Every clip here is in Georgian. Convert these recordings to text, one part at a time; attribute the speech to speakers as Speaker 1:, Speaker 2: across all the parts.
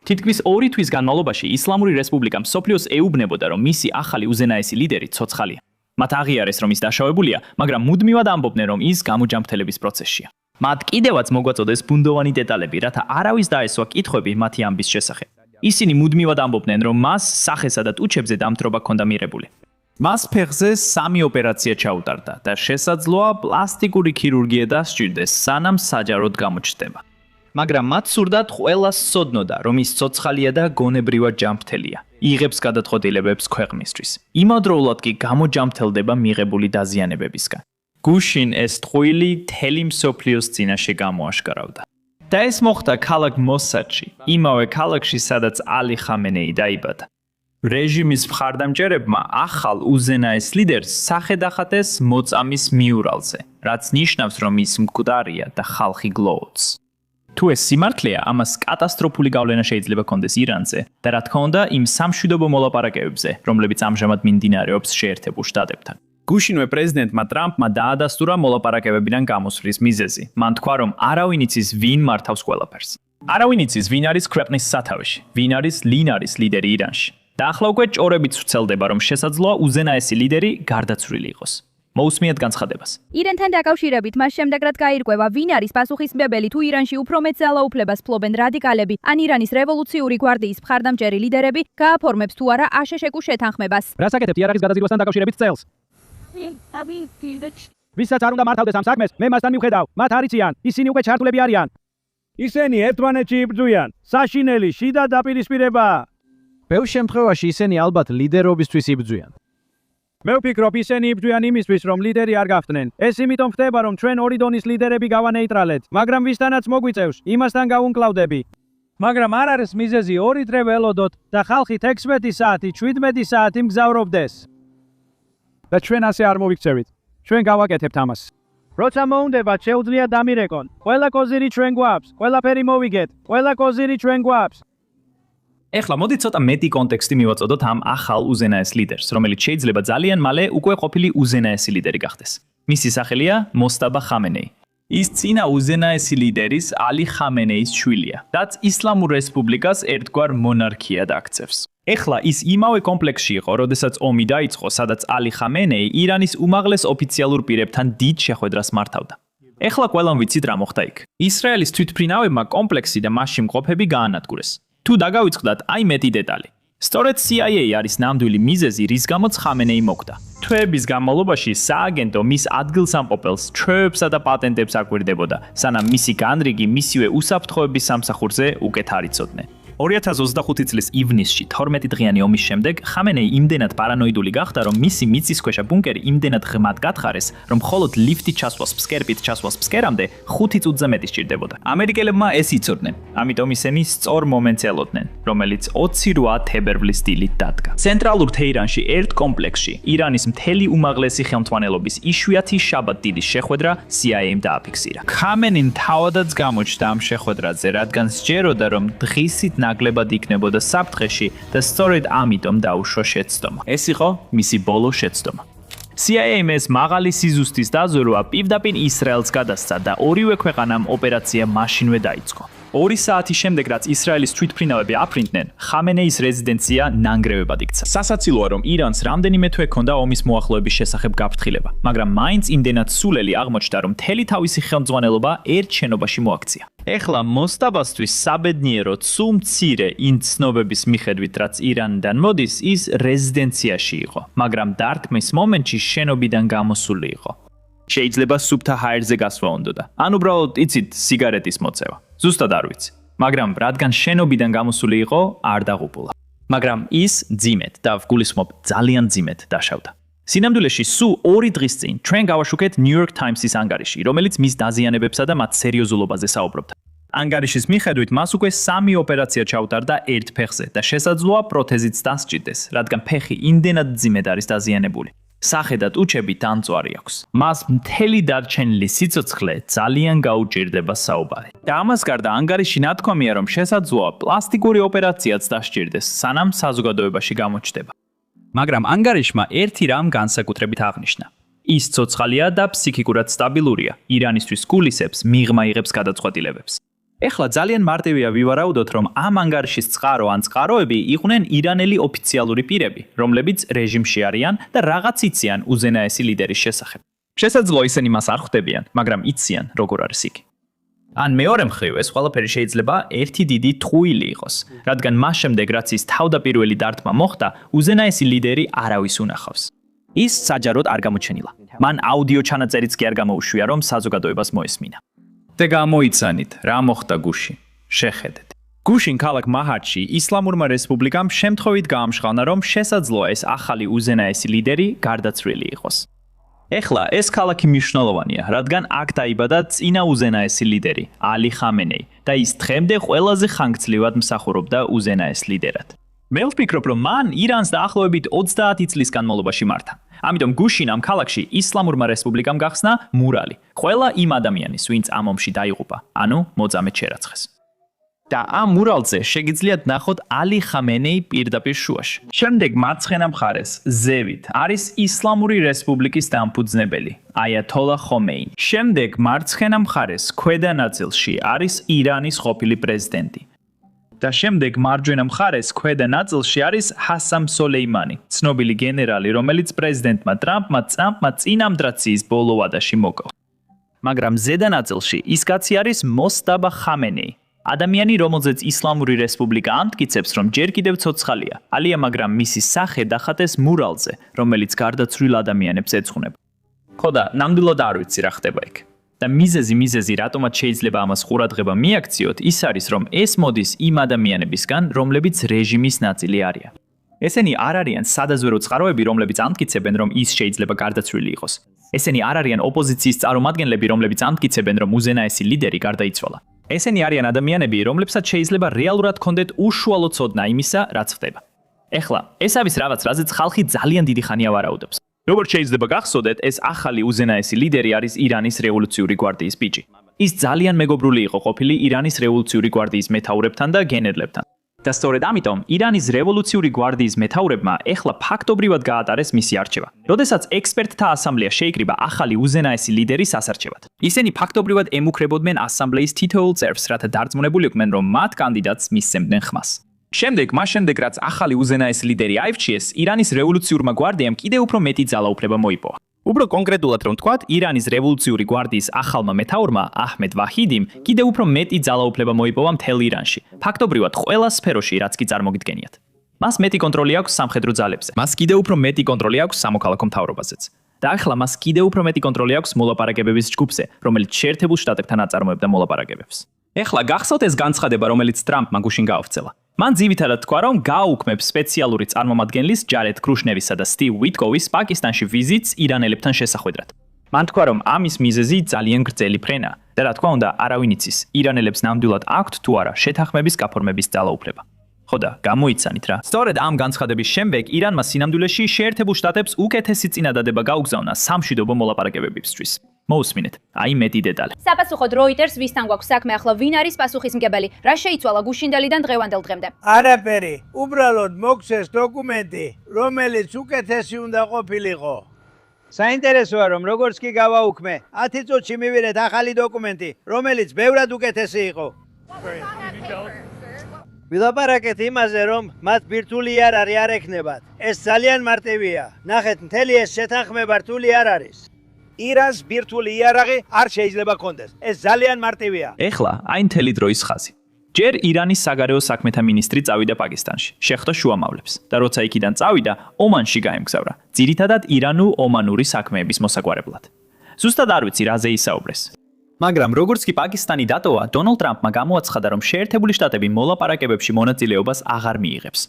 Speaker 1: თითქმის 2 თვის განმავლობაში ისლამური რესპუბლიკა მსოფლიოს ეუბნებოდა, რომ მისი ახალი უზენაესი ლიდერი ცოცხალია. მათ აღიარეს, რომ ის დაშავებულია, მაგრამ მუდმივად ამბობდნენ, რომ ის გამოჯამრთელების პროცესშია. მათ კიდევაც მოგვაწოდეს ბუნდოვანი დეტალები, რათა არავის დაესვა კითხვები მათი ამბის შესახებ. ისინი მუდმივად ამბობდნენ, რომ მას სახესა და ტუჩებზე დამტვრობა ჰქონდა მიღებული. მას ფეხზე 3 ოპერაცია ჩაუტარდა და შესაძლოა პლასტიკური ქირურგია დასჭირდეს, სანამ საჯაროდ გამოჩნდება. მაგრამ მათ სურდათ ყველას სცოდნოდა, რომ ის ცოცხალია და გონებრივად ჯანმრთელია. იღებს გადაწყვეტილებებს ქვეყნისთვის. იმავდროულად კი გამოჯანმრთელდება მიღებული დაზიანებებისგან. გუშინ ეს ტყუილი მთელი მსოფლიოს წინაშე გამოაშკარავდა. და ეს მოხდა ქალაქ მოსადში, იმავე ქალაქში, სადაც ალი ხამენეი დაიბადა. რეჟიმის მხარდამჭერებმა ახალ უზენაეს ლიდერს სახე დახატეს მოწამის მიურალზე, რაც ნიშნავს, რომ ის მკვდარია და ხალხი გლოვობს. თუ ეს სიმართლეა, ამას კატასტროფული გავლენა შეიძლება ჰქონდეს ირანზე და რა თქმა უნდა, იმ სამშვიდობო მოლაპარაკებებზე, რომლებიც ამჟამად მიმდინარეობს შეერთებულ შტატებთან. გუშინვე პრეზიდენტმა ტრამპმა დაადასტურა მოლაპარაკებებიდან გამოსვლის მიზეზი. მან თქვა, რომ არავინ იცის, ვინ მართავს ყველაფერს. არავინ იცის, ვინ არის ქვეყნის სათავეში, ვინ არის ლინარის ლიდერი ირანში. და ახლა უკვე ჭორებით ვრცელდება, რომ შესაძლოა უზენაესი ლიდერი გარდაცვლილი იყოს. მოусმიათ განცხადებას.
Speaker 2: ირანთან დაკავშირებით მას შემდეგ რაც გაირკვევა, ვინ არის პასუხისმგებელი თუ ირანში უფრო მეტ ძალაუფლებას ფლობენ რადიკალები, ან ირანის რევოლუციური გვარდიის მხარდამჭერი ლიდერები, გააფორმებს თუ არა აშშ-ს შეთანხმებას.
Speaker 3: რას აკეთებთ იარაღის გადაზიდვასთან დაკავშირებით წელს? ვისაც არ უნდა მართავდეს ამ საქმეს, მე მასთან მივხედავ. მათ არიციან, ისინი უკვე ჩართულები არიან. ისინი ერთმანეთში იბრძვიან. საშინელი შიდა დაპირისპირებაა. ბევრ შემთხვევაში ისინი ალბათ ლიდერობისთვის იბრძვიან. მე ვფიქრობ, ისინი იბრძვიან იმისთვის, რომ ლიდერი არ გახდნენ. ეს იმიტომ ხდება, რომ ჩვენ ორი დონის ლიდერები გავანეიტრალეთ, მაგრამ ვისთანაც მოგვიწევს, იმასთან გავუნკლავდები. მაგრამ არ არის მიზეზი 2 დღე ველოდოთ და ხალხი 16 საათი, 17 საათი მგზავრობდეს. და ჩვენ ასე არ მოვიქცევით. ჩვენ გავაკეთებთ ამას. როცა მოუნდება, შეუძლია დამირეკონ. ყველა კოზირი ჩვენ გვაქვს, ყველაფერი მოვიგეთ, ყველა კოზირი ჩვენ გვაქვს.
Speaker 1: ეხლა მოდით ცოტა მეტი კონტექსტი მივაწოდოთ ამ ახალ უზენაეს ლიდერს, რომელიც შეიძლება ძალიან მალე უკვე ყოფილი უზენაესი ლიდერი გახდეს. მისი სახელია მოსტაბა ხამენეი. ის წინა უზენაესი ლიდერის ალი ხამენეის შვილია, რაც ისლამურ რესპუბლიკას ერთგვარ მონარქიად აქცევს. ეხლა ის იმავე კომპლექსში იყო, როდესაც ომი დაიწყო, სადაც ალი ხამენეი ირანის უმაღლეს ოფიციალურ პირებთან დიდ შეხვედრას მართავდა. ეხლა ყველამ ვიცით რა მოხდა იქ. ისრაელის თვითმფრინავებმა კომპლექსი და მასში მყოფები გაანადგურეს. თუ დაგავიწყდათ, აი მეტი დეტალი. სწორედ CIA არის ნამდვილი მიზეზი, რის გამოც ხამენეი მოკვდა. თვეების განმავლობაში სააგენტო მის ადგილსამყოფელს ჩვევებსა და პატენტებს აკვირდებოდა, სანამ მისი განრიგი მისივე უსაფრთხოების სამსახურზე უკეთ არ იცოდნენ. 2025 წლის ივნისში 12 დღიანი ომის შემდეგ ხამენეი იმდენად პარანოიდული გახდა, რომ მისი მიწისქვეშა ბუნკერი იმდენად ღრმად გათხარეს, რომ მხოლოდ ლიფტით ჩასვლას ფსკერპით ჩასვლას ფსკერამდე 5 წუთზე მეტი სჭირდებოდა. ამერიკელებმა ეს იცოდნენ, ამიტომ ისინი სწორ მომენტს ელოდნენ, რომელიც 28 თებერვლის დილით დადგა. ცენტრალურ თეირანში ერთ კომპლექსში ირანის მთელი უმაღლესი ხელმძღვანელობის იშვიათი შაბათ-დიდის შეხვედრა CIA-მ დააფიქსირა. ხამენეიმ თავადაც გამოჩნდა ამ შეხვედრაზე, რადგან სჯეროდა, რომ დღისით ნაკლებად იქნებოდა საფრთხეში და სწორედ ამიტომ დაუშვა შეცდომა. ეს იყო მისი ბოლო შეცდომა. CIA-მ ეს მაღალი სიზუსტის დაზვერვა პირდაპირ ისრაელს გადასცა და ორივე ქვეყანამ ოპერაცია მაშინვე დაიწყო. 2 საათის შემდეგ, რაც ისრაელის თვითმფრინავები აფრინდნენ, ხამენეის რეზიდენცია ნანგრევებად იქცა. სასაცილოა, რომ ირანს რამდენიმე თვე ჰქონდა ომის მოახლოების შესახებ გაფრთხილება, მაგრამ მაინც იმდენად სულელი აღმოჩნდა, რომ მთელი თავისი ხელმძღვანელობა ერთ შენობაში მოაქცია. ეხლა მოსტაბასთვის საბედნიეროდ სულ მცირე იმ ცნობების მიხედვით, რაც ირანიდან მოდის, ის რეზიდენციაში იყო, მაგრამ დარტყმის მომენტში შენობიდან გამოსული იყო. შეიძლება სუფთა ჰაერზე გასვლა უნდოდა. ან უბრალოდ იცით სიგარეტის მოწევა. ზუსტად არ ვიცი. მაგრამ რადგან შენობიდან გამოსული იყო, არ დაღუპულა. მაგრამ ის ძიმედ და ვგულისხმობ ძალიან ძიმედ დაშავდა. სინამდვილეში სულ 2 დღის წინ ჩვენ გავაშუქეთ New York Times-ის ანგარიში, რომელიც მის დაზიანებებსა და მათ სერიოზულობაზე საუბრობდა. ანგარიშის მიხედვით მას უკვე 3 ოპერაცია ჩაუტარდა ერთ ფეხზე და შესაძლოა პროთეზიც დასჭირდეს, რადგან ფეხი იმდენად ძიმედ არის დაზიანებული. სახე და ტუჩები დამწვარი აქვს. მას მთელი დარჩენილი სიცოცხლე ძალიან გაუჭირდება საუბარი. და ამას გარდა ანგარიში ნათქვამია, რომ შესაძლოა პლასტიკური ოპერაციაც დასჭირდეს, სანამ საზოგადოებაში გამოჩნდება. მაგრამ ანგარიშმა ერთი რამ განსაკუთრებით აღნიშნა. ის ცოცხალია და ფსიქიკურად სტაბილურია. ირანისთვის გულისებს, მიღმა იღებს გადაწყვეტილებებს. ეხლა ძალიან მარტივია ვივარაუდოთ, რომ ამ ანგარიშის წყარო ან წყაროები იყვნენ ირანელი ოფიციალური პირები, რომლებიც რეჟიმში არიან და რაღაც იციან უზენაესი ლიდერის შესახებ. შესაძლოა ისინი მას არ ხვდებიან, მაგრამ იციან, როგორ არის იგი. ან მეორე მხრივ ეს ყველაფერი შეიძლება ერთი დიდი ტყუილი იყოს, რადგან მას შემდეგ რაც ის თავდაპირველი დარტყმა მოხდა, უზენაესი ლიდერი არავის უნახავს. ის საჯაროდ არ გამოჩენილა. მან აუდიო ჩანაწერიც კი არ გამოუშვია, რომ საზოგადოებას მოესმინა. და გამოიცანით, რა მოხდა გუში. შეხედეთ. გუშინ ქალაქ მაჰატში ისლამურმა რესპუბლიკამ შემთხვევით გაამშღავნა, რომ შესაძლოა ეს ახალი უზენაესი ლიდერი გარდაცვლილი იყოს. ეხლა ეს ქალაქი მნიშვნელოვანია, რადგან აქ დაიბადა წინა უზენაესი ლიდერი, ალი ხამენეი და ის დღემდე ყველაზე ხანგრძლივად მსახურობდა უზენაეს ლიდერად. მე ვფიქრობ, რომ მან ირანს დაახლოებით 30 წლის განმავლობაში მართა. ამიტომ გუშინ ამ ქალაქში ისლამურმა რესპუბლიკამ გახსნა მურალი, ყველა იმ ადამიანის, ვინც ამ ომში დაიღუპა, ანუ მოწამედ შერაცხეს. და ამ მურალზე შეგიძლიათ ნახოთ ალი ხამენეი პირდაპირ შუაში. შემდეგ მარცხენა მხარეს, ზევით, არის ისლამური რესპუბლიკის დამფუძნებელი, აიათოლა ხომეინი. შემდეგ მარცხენა მხარეს, ქვედა ნაწილში არის ირანის ყოფილი პრეზიდენტი. და შემდეგ მარჯვენა მხარეს, ქვედა ნაწილში არის ჰასამ სოლეიმანი, ცნობილი გენერალი, რომელიც პრეზიდენტმა ტრამპმა წინამძღვრაციის ბოლო ვადაში მოკლა. მაგრამ ზედა ნაწილში ის კაცი არის მოსტაბა ხამენეი. ადამიანი, რომელზეც ისლამური რესპუბლიკა ამტკიცებს, რომ ჯერ კიდევ ცოცხალია, ალია, მაგრამ მისი სახე დახატეს მურალზე, რომელიც გარდაცვლილ ადამიანებს ეძღვნება. ხო და ნამდვილად არ ვიცი რა ხდება იქ. და მიზეზი, რატომაც შეიძლება ამას ყურადღება მიაქციოთ, ის არის, რომ ეს მოდის იმ ადამიანებისგან, რომლებიც რეჟიმის ნაწილი არიან. ესენი არ არიან სადაზვერო წყაროები, რომლებიც ამტკიცებენ, რომ ის შეიძლება გარდაცვლილი იყოს. ესენი არ არიან ოპოზიციის წარმომადგენლები, რომლებიც ამტკიცებენ, რომ უზენაესი ლიდერი გარდაიცვალა. ესენი არიან ადამიანები, რომლებსაც შეიძლება რეალურად ჰქონდეთ უშუალო ცოდნა იმისა, რაც ხდება. ეხლა, ეს არის რაღაც, რაზეც ხალხი ძალიან დიდი ხანია ვარაუდობს. როგორც შეიძლება გახსოვდეთ, ეს ახალი უზენაესი ლიდერი არის ირანის რევოლუციური გვარდიის ბიჭი. ის ძალიან მეგობრული იყო ყოფილი ირანის რევოლუციური გვარდიის მეთაურებთან და გენერლებთან. და სწორედ ამიტომ ირანის რევოლუციური გვარდიის მეთაურებმა ეხლა ფაქტობრივად გაატარეს მისი არჩევა. როდესაც ექსპერტთა ასამბლეა შეიკრიბა ახალი უზენაესი ლიდერის ასარჩევად. ისინი ფაქტობრივად ემუქრებოდნენ ასამბლეის თითოეულ წევრს, რათა დარწმუნებული იყვნენ, რომ მათ კანდიდატს მისცემდნენ ხმას. შემდეგ, რაც ახალი უზენაესი ლიდერი აირჩიეს, ირანის რევოლუციურმა გვარდიამ კიდევ უფრო მეტი ძალაუფლება მოიპოვა. უფრო კონკრეტულად რომ ვთქვათ, ირანის რევოლუციური გვარდიის ახალმა მეთაურმა აჰმედ ვაჰიდიმ კიდევ უფრო მეტი ძალაუფლება მოიპოვა მთელ ირანში. ფაქტობრივად ყველა სფეროში, რაც კი წარმოგიდგენიათ. მას მეტი კონტროლი აქვს სამხედრო ძალებზე. მას კიდევ უფრო მეტი კონტროლი აქვს სამოქალაქო მთავრობაზეც. და ახლა მას კიდევ უფრო მეტი კონტროლი აქვს მოლაპარაკებების ჯგუფზე, რომელიც შეერთებულ შტატებთან აწარმოებდა მოლაპარაკებებს. ეხლა გახსოვთ ეს განცხადება, რომელიც ტრამპმა გუშინ გაავრცელა. მან ძირითადად თქვა, რომ გააუქმებს სპეციალური წარმომადგენლის ჯარედ კრუშნევისა და სტივ ვიტკოვის პაკისტანში ვიზიტს ირანელებთან შესახვედრად. მან თქვა, რომ ამის მიზეზი ძალიან გრძელი ფრენა და რა თქმა უნდა, არავინ იცის, ირანელებს ნამდვილად აქვთ თუ არა შეთანხმების გაფორმების ძალაუფლება. ხო და გამოიცანით რა. სწორედ ამ განცხადების შემდეგ ირანმა სინამდვილეში შეერთებულ შტატებს უკეთესი წინადადება გაუგზავნა სამშვიდობო მოლაპარაკებებისთვის. მოусმინეთ, აი მეტი დეტალი.
Speaker 2: საპასუხოდ Reuters ვისთან გვაქვს საქმე ახლა ვინ არის პასუხისმგებელი? რა შეიცვალა გუშინდელიდან დღევანდელ დღემდე?
Speaker 4: არაფერი, უბრალოდ მოგცეს დოკუმენტი, რომელიც უკეთესი უნდა ყოფილიყო. საინტერესოა რომ როგორც კი გავაუქმე, 10 წუთში მივიღეთ ახალი დოკუმენტი, რომელიც ბევრად უკეთესი იყო. ვილაპარაკეთ იმაზე, რომ მათ ბირთვული იარაღი არ ექნებათ. ეს ძალიან მარტივია. ნახეთ, მთელი ეს შეთანხმება რთული არ არის. ირანს ბირთვული იარაღი არ შეიძლება კონდეს. ეს ძალიან მარტივია.
Speaker 1: ეხლა აი მთელი დროის ხაზი. ჯერ ირანის საგარეო საქმეთა მინისტრი წავიდა პაკისტანში, შეხვდა შუამავლებს და როცა იქიდან წავიდა, ომანში გაემგზავრა. ძირითადად ირანულ-ომანური საქმეების მოსაგვარებლად. ზუსტად არ ვიცი რაზე ისაუბრეს. მაგრამ როგორც კი პაკისტანი დატოვა, დონალდ ტრამპმა გამოაცხადა, რომ შეერთებული შტატები მოლაპარაკებებში მონაწილეობას აღარ მიიღებს.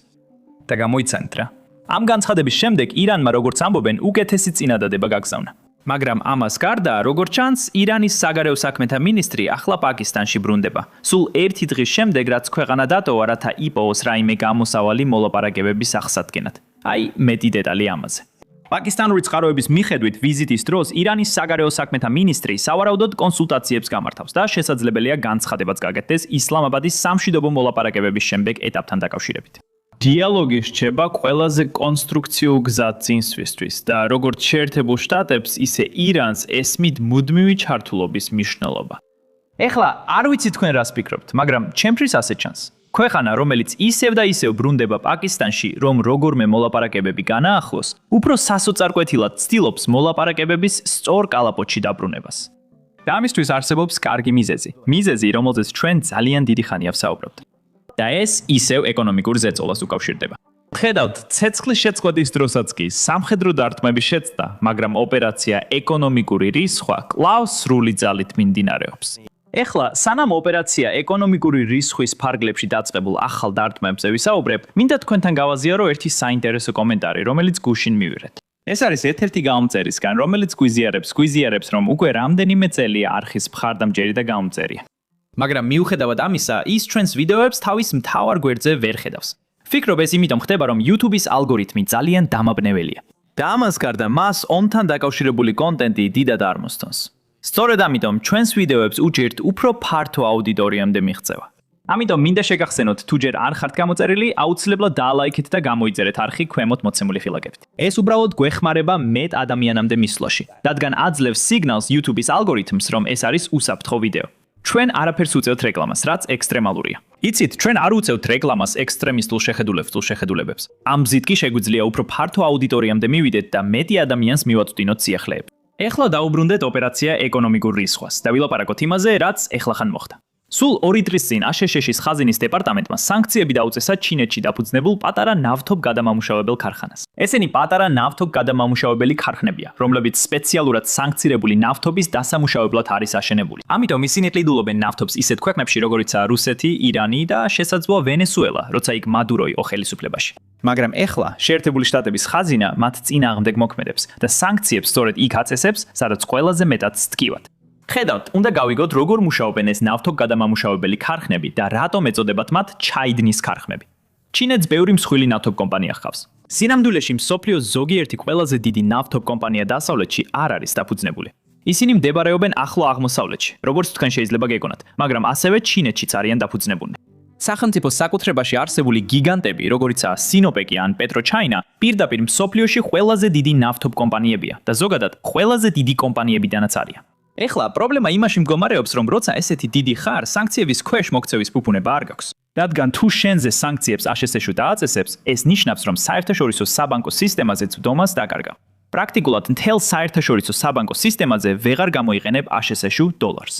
Speaker 1: და გამოიცანით რა. ამ განცხადების შემდეგ ირანმა როგორც ამბობენ, უკეთესი წინადადება გაგზავნა. მაგრამ ამას გარდა, როგორც ჩანს, ირანის საგარეო საქმეთა მინისტრი ახლა პაკისტანში ბრუნდება. სულ ერთი დღის შემდეგ, რაც ქვეყანა დატოვა, რათა იპოვოს რაიმე გამოსავალი მოლაპარაკებების აღსადგენად. აი, მეტი დეტალი ამაზე. პაკისტანური წყაროების მიხედვით, ვიზიტის დროს ირანის საგარეო საქმეთა მინისტრი სავარაუდოდ კონსულტაციებს გამართავს და შესაძლებელია განცხადებაც გაკეთდეს ისლამაბადის სამშვიდობო მოლაპარაკებების შემდეგ ეტაპთან დაკავშირებით. დიალოგი რჩება ყველაზე კონსტრუქციულ გზად წინსვლისთვის და როგორც შეერთებულ შტატებს, ისე ირანს ესმით მუდმივი ჩართულობის მნიშვნელობა. ეხლა არ ვიცი თქვენ რას ფიქრობთ, მაგრამ ჩემთვის ასე ჩანს. ქვეყანა, რომელიც ისევ და ისევ ბრუნდება პაკისტანში, რომ როგორმე მოლაპარაკებები განაახლოს, უფრო სასოწარკვეთილად ცდილობს მოლაპარაკებების სწორ კალაპოტში დაბრუნებას. და ამისთვის არსებობს კარგი მიზეზი. მიზეზი, რომელზეც ჩვენ ძალიან დიდი ხანია ვსაუბრობთ. და ეს ისევ ეკონომიკურ ზეწოლას უკავშირდება. ხედავთ, ცეცხლის შეწყვეტის დროსაც კი სამხედრო დარტყმების შეცდა, მაგრამ ოპერაცია ეკონომიკური რისხვა კვლავ სრული ძალით მიმდინარეობს. ეხლა, სანამ ოპერაცია ეკონომიკური რისხვის ფარგლებში დაწყებულ ახალ დარტყმებზე ვისაუბრებ, მინდა თქვენთან გავაზიარო ერთი საინტერესო კომენტარი, რომელიც გუშინ მივიღეთ. ეს არის ერთ-ერთი გამომწერისგან, რომელიც გვიზიარებს, რომ უკვე რამდენიმე წელია არხის მხარდამჭერი და გამომწერია. მაგრამ მიუხედავად ამისა, ის ჩვენს ვიდეოებს თავის მთავარ გვერდზე ვერ ხედავს. ფიქრობ ეს იმიტომ ხდება, რომ YouTube-ის ალგორითმი ძალიან დამაბნეველია. და ამას გარდა მას ონთან დაკავშირებული კონტენტი დიდად არ მოსწონს. სწორედ ამიტომ ჩვენს ვიდეოებს უჭირთ უფრო ფართო აუდიტორიამდე მიღწევა. ამიტომ მინდა შეგახსენოთ, თუ ჯერ არ ხართ გამოწერილი, აუცილებლად დაალაიქეთ და გამოიწერეთ არხი ქვემოთ მოცემული ხილაკებით. ეს უბრალოდ გვეხმარება მეტ ადამიანამდე მისვლაში, რადგან აძლევს სიგნალს YouTube-ის ალგორითმს, რომ ეს არის უსაფრთხო ვიდეო. ჩვენ არაფერს უწევთ რეკლამას, რაც ექსტრემალურია. იცით, ჩვენ არ უწევთ რეკლამას ექსტრემისტულ შეხედულებებს. ამ გზით კი შეგვიძლია უფრო ფართო აუდიტორიამდე მივიდეთ და მეტი ადამიანს მივაწვდინოთ სიახლეები. ეხლა დაუბრუნდეთ ოპერაცია ეკონომიკურ რისხვას და ვილაპარაკოთ იმაზე, რაც ეხლახან მოხდა. სულ 2 დღის წინ აშშ-ის ხაზინის დეპარტამენტმა სანქციები დაუწესა ჩინეთში დაფუძნებულ პატარა ნავთობ გადამამუშავებელ ქარხანას. ესენი პატარა ნავთობ გადამამუშავებელი ქარხნებია, რომლებიც სპეციალურად სანქცირებული ნავთობის დასამუშავებლად არის აშენებული. ამიტომ ისინი ყიდულობენ ნავთობს ისეთ ქვეყნებში, როგორიცაა რუსეთი, ირანი და შესაძლოა ვენესუელა, როცა იქ მადურო იყო ხელისუფლებაში. მაგრამ ეხლა შეერთებული შტატების ხაზინა მათ წინააღმდეგ მოქმედებს და სანქციებს სწორედ იქ აწესებს, სადაც ყველაზე მეტად სთქივად. ხედავთ, უნდა გავიგოთ, როგორ მუშაობენ ეს ნავთობ გადამამუშავებელი ქარხნები და რატომ ეწოდებათ მათ ჩაიდნის ქარხნები. ჩინეთს ბევრი მსხვილი ნავთობ კომპანია ჰყავს. სინამდვილეში მსოფლიოს ზოგიერთი ყველაზე დიდი ნავთობ კომპანია დასავლეთში არ არის დაფუძნებული. ისინი მდებარეობენ ახლო აღმოსავლეთში, როგორც თქვენ შეიძლება გეგონათ, მაგრამ ასევე ჩინეთშიც არიან დაფუძნებულნი. სახელმწიფოს საკუთრებაში არსებული გიგანტები, როგორიცაა სინოპეკი ან პეტროჩაინა, პირდაპირ მსოფლიოში ყველაზე დიდი ნავთობ კომპანიებია და ზოგადად ყველაზე დიდი კომპანიებიდანაც არიან. ეხლა პრობლემა იმაში მდგომარეობს, რომ როცა ესეთი დიდი ხარ, სანქციების ქვეშ მოქცევის ფუფუნება არ გაქვს. რადგან თუ შენზე სანქციებს აშშ-ში დააწესებს, ეს ნიშნავს, რომ საერთაშორისო საბანკო სისტემაზეც ვდომას დაკარგა. პრაქტიკულად მთელ საერთაშორისო საბანკო სისტემაზე ვეღარ გამოიყენებ აშშ-ში დოლარს.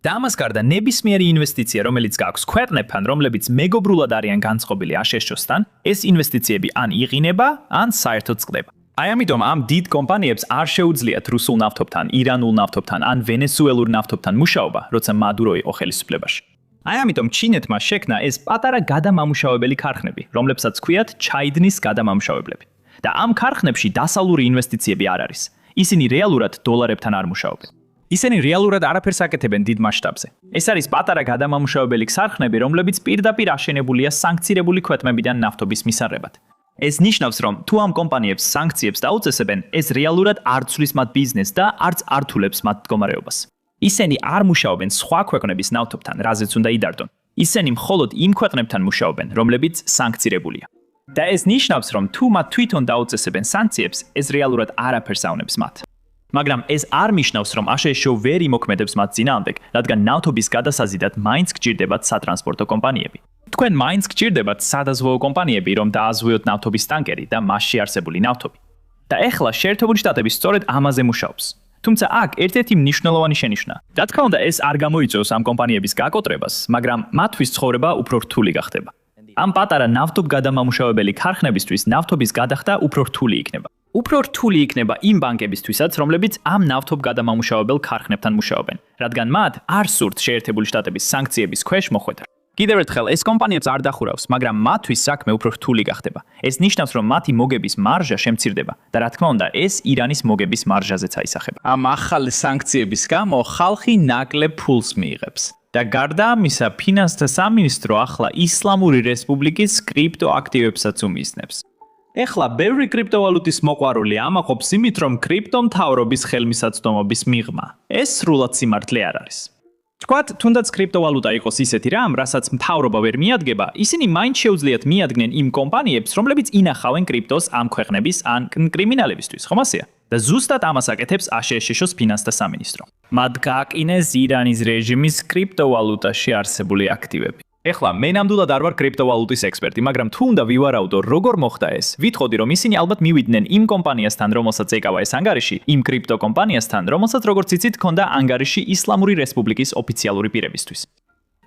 Speaker 1: და ამას გარდა ნებისმიერი ინვესტიცია, რომელიც გაქვს ქვეყნებთან, რომლებიც მეგობრულად არიან განწყობილი აშშ-სთან, ეს ინვესტიციები ან იყინება, ან საერთოდ წყდება. აი ამიტომ ამ დიდ კომპანიებს არ შეუძლიათ რუსულ ნავთობთან, ირანულ ნავთობთან ან ვენესუელურ ნავთობთან მუშაობა, როცა მადურო იყო ხელისუფლებაში. აი ამიტომ ჩინეთმა შექმნა ეს პატარა გადამამუშავებელი ქარხნები, რომლებსაც ქვიათ ჩაიდნის გადამამუშავებლები. და ამ ქარხნებში დასავლური ინვესტიციები არ არის. ისინი რეალურად დოლარებთან არ მუშაობენ. ისინი რეალურად არაფერს აკეთებენ დიდ მასშტაბზე. ეს არის პატარა გადამამუშავებელი ქარხნები, რომლებიც პირდაპირ აშენებულია სანქცირებული ქვეყნებიდან ნავთობის მისაღებად. ეს ნიშნავს, რომ თუ ამ კომპანიებს სანქციებს დაუწესებენ, ეს რეალურად არ ცვლის მათ ბიზნესს და არც ართულებს მათ მდგომარეობას. ისინი არ მუშაობენ სხვა ქვეყნების ნავთობთან, რაზეც უნდა იდარდონ. ისინი მხოლოდ იმ ქვეყნებთან მუშაობენ, რომლებიც სანქცირებულია. და ეს ნიშნავს, რომ თუ მათ თვითონ დაუწესებენ სანქციებს, ეს რეალურად არაფერს ავნებს მათ. მაგრამ ეს არ ნიშნავს, რომ აშშ ვერ იმოქმედებს მათ წინააღმდეგ, რადგან ნავთობის გადასაზიდად მაინც გჭირდებათ სატრანსპორტო კომპანიები. თქვენ მაინც გჭირდებათ სადაზღვეო კომპანიები, რომ დააზღვიოთ ნავთობის ტანკერი და მასში არსებული ნავთობი. და ეხლა შეერთებული შტატები სწორედ ამაზე მუშაობს. თუმცა აქ ერთ-ერთი მნიშვნელოვანი შენიშვნა. რა თქმა უნდა, ეს არ გამოიწვევს ამ კომპანიების გაკოტრებას, მაგრამ მათთვის ცხოვრება უფრო რთული გახდება. ამ პატარა ნავთობ გადამამუშავებელი ქარხნებისთვის ნავთობის გადახდა უფრო რთული იქნება. უფრო რთული იქნება იმ ბანკებისთვისაც, რომლებიც ამ ნავთობ გადამამუშავებელ ქარხნებთან მუშაობენ, რადგან მათ არ სურთ შეერთებული შტატების სანქციების ქვეშ მოხვედრა. კიდევ ერთხელ, ეს კომპანიებს არ დახურავს, მაგრამ მათთვის საქმე უფრო რთული გახდება. ეს ნიშნავს, რომ მათი მოგების მარჟა შემცირდება და რა თქმა უნდა, ეს ირანის მოგების მარჟაზეც აისახება. ამ ახალი სანქციების გამო ხალხი ნაკლებ ფულს მიიღებს. და გარდა ამისა, ფინანსთა სამინისტრო ახლა ისლამური რესპუბლიკის კრიპტოაქტივებსაც უმიზნებს. ეხლა ბევრი კრიპტოვალუტის მოყვარული ამაყობს იმით, რომ კრიპტომთავრობის ხელმისაწვდომობის მიღმა. ეს სრულად სიმართლე არ არის. თქვათ, თუნდაც კრიპტოვალუტა იყოს ისეთი რამ, რასაც მთავრობა ვერ მიადგება, ისინი მაინც შეუძლიათ მიადგნენ იმ კომპანიებს, რომლებიც ინახავენ კრიპტოს ამ ქვეყნების ან კრიმინალებისთვის, ხომ ასეა? და ზუსტად ამას აკეთებს აშშ-ს ფინანსთა სამინისტრო. მათ გააკინეს ირანის რეჟიმის კრიპტოვალუტაში არსებული აქტივები. ეხლა მე ნამდვილად არ ვარ კრიპტოვალუტის ექსპერტი, მაგრამ თუ უნდა ვივარაუდო, როგორ მოხდა ეს, ვითხოვდი რომ ისინი ალბათ მივიდნენ იმ კომპანიასთან, რომელსაც ეკავა ეს ანგარიში, იმ კრიპტო კომპანიასთან, რომელსაც როგორც იცით, ჰქონდა ანგარიში ისლამური რესპუბლიკის ოფიციალური პირებისთვის.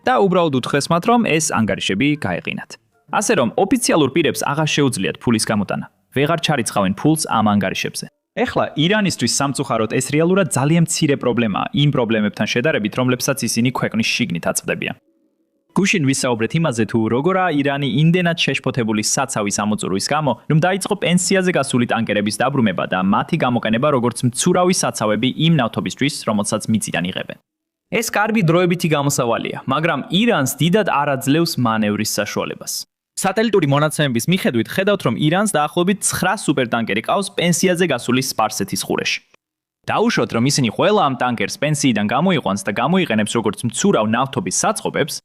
Speaker 1: და უბრალოდ უთხრეს მათ, რომ ეს ანგარიშები გაეყინათ. ასე რომ ოფიციალურ პირებს აღარ შეუძლიათ ფულის გამოტანა. ვეღარ ჩარიცხავენ ფულს ამ ანგარიშებზე. ეხლა ირანისთვის სამწუხაროდ ეს რეალურად ძალიან მცირე პრობლემაა იმ პრობლემებთან შედარებით, რომლებსაც ისინი ქვეყნის შიგნით აწვდებიან. გუშინ ვისაუბრეთ იმაზე, თუ როგორაა ირანი იმდენად შეშფოთებული საცავის ამოწურვის გამო, რომ დაიწყო პენსიაზე გასული ტანკერების დაბრუნება და მათი გამოყენება როგორც მცურავი საცავები იმ ნავთობისთვის, რომელსაც მიწიდან იღებენ. ეს კარგი დროებითი გამოსავალია, მაგრამ ირანს დიდად არ აძლევს მანევრის საშუალებას. სატელიტური მონაცემების მიხედვით ხედავთ, რომ ირანს დაახლოებით 9 სუპერტანკერი ყავს პენსიაზე გასული სპარსეთის ყურეში. დაუშვოთ, რომ ისინი ყველა ამ ტანკერს პენსიიდან გამოიყვანს და გამოიყენებს როგორც მცურავ ნავთობის საწყობებს,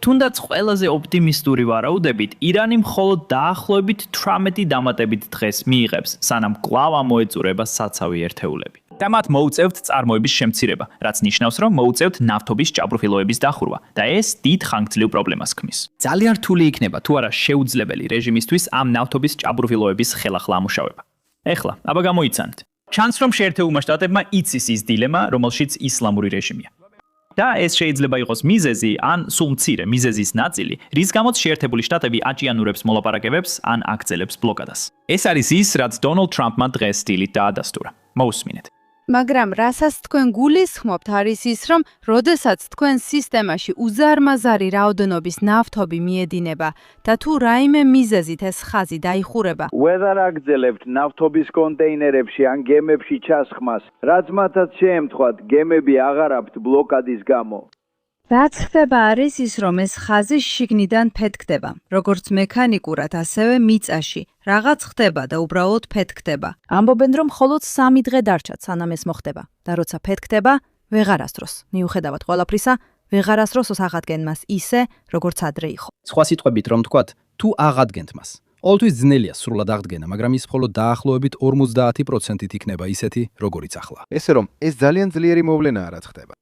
Speaker 1: თუნდაც ყველაზე ოპტიმისტური ვარაუდებით, ირანი მხოლოდ დაახლოებით 18 დამატებით დღეს მიიღებს, სანამ კვლავ ამოეწურება საცავი ერთეულები. და მათ მოუწევთ წარმოების შემცირება, რაც ნიშნავს, რომ მოუწევთ ნავთობის ჭაბურღილოების დახურვა და ეს დიდ ხანგრძლივ პრობლემას ქმნის. ძალიან რთული იქნება თუ არა შეუძლებელი რეჟიმისთვის ამ ნავთობის ჭაბურღილოების ხელახლა ამუშავება. ეხლა, აბა გამოიცანთ. ჩანს, რომ შეერთებულმა შტატებმა იცის ის დილემა, რომელშიც ისლამური რეჟიმია. და ეს შეიძლება იყოს მიზეზი ან სულ მცირე მიზეზის ნაწილი, რის გამოც შეერთებული შტატები აჭიანურებს მოლაპარაკებებს ან აქცელებს ბლოკადას. ეს არის ის, რაც დონალდ ტრამპმა დღეს დილით დაადასტურა. მოусმინეთ.
Speaker 5: მაგრამ რასაც თქვენ გულისხმობთ არის ის, რომ როდესაც თქვენ სისტემაში უზარმაზარი რაოდენობის ნავთობი მიედინება და თუ რაიმე მიზეზით ეს ხაზი დაიხურება,
Speaker 4: ვეღარ აგრძელებთ ნავთობის კონტეინერებში ან გემებში ჩასხმას, რაც მათაც შეემთხვათ, გემები აღარ აქვთ ბლოკადის გამო.
Speaker 5: რაც ხდება არის ის, რომ ეს ხაზი შიგნიდან ფეთქდება, როგორც მექანიკურად, ასევე მიწაში. რაღაც ხდება და უბრალოდ ფეთქდება.
Speaker 2: ამბობენ, რომ მხოლოდ 3 დღე დარჩათ, სანამ ეს მოხდება და როცა ფეთქდება, ვეღარასდროს. მიუხედავად ყველაფრისა, ვეღარასდროს აღადგენენ მას ისე, როგორც ადრე იყო.
Speaker 6: სხვა სიტყვებით რომ თქვათ, თუ აღადგენთ მას. ყოველთვის ძნელია სრულად აღდგენა, მაგრამ ის მხოლოდ დაახლოებით 50%-ით იქნება ისეთი, როგორიც ახლა.
Speaker 7: ესე რომ ეს ძალიან ძლიერი მოვლენაა, რაც ხდება.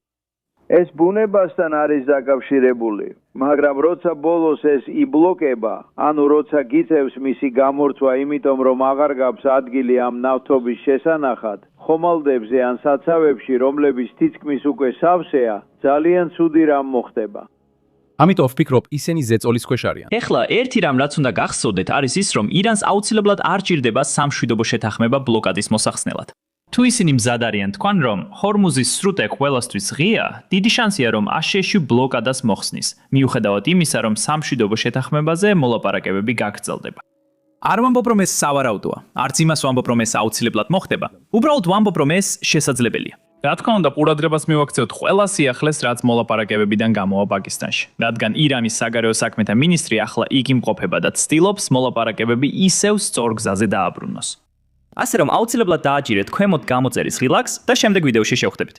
Speaker 4: ეს ბუნებასთან არის დაკავშირებული, მაგრამ როცა ბოლოს ეს იბლოკება, ანუ როცა გიწევს მისი გამორთვა, იმიტომ რომ აღარ გაქვს ადგილი ამ ნავთობის შესანახად, ხომალდებზე ან საცავებში, რომლებიც თითქმის უკვე სავსეა, ძალიან ცუდი რამ მოხდება.
Speaker 6: ამიტომ ვფიქრობ, ისინი ზეწოლის ქვეშ არიან.
Speaker 1: ეხლა ერთი რამ რაც უნდა გახსოვდეთ არის ის, რომ ირანს აუცილებლად არ ჭირდება სამშვიდობო შეთანხმება ბლოკადის მოსახსნელად. თუ ისინი მზად არიან თქვან, რომ ჰორმუზის სრუტე ყველასთვის ღია, დიდი შანსია, რომ აშშ ბლოკადას მოხსნის, მიუხედავად იმისა, რომ სამშვიდობო შეთანხმებაზე მოლაპარაკებები გაგრძელდება. არ ვამბობ, რომ ეს სავარაუდოა, არც იმას ვამბობ, რომ ეს აუცილებლად მოხდება. უბრალოდ ვამბობ, რომ ეს შესაძლებელია. რა თქმა უნდა, ყურადღებას მივაქცევთ ყველა სიახლეს, რაც მოლაპარაკებებიდან გამოვა პაკისტანში, რადგან ირანის საგარეო საქმეთა მინისტრი ახლა იქ იმყოფება და ცდილობს მოლაპარაკებები ისევ სწორ გზაზე დააბრუნოს. ასე რომ აუცილებლად დააჭირეთ ქვემოთ გამოწერის ღილაკს და შემდეგ ვიდეოში შევხვდებით.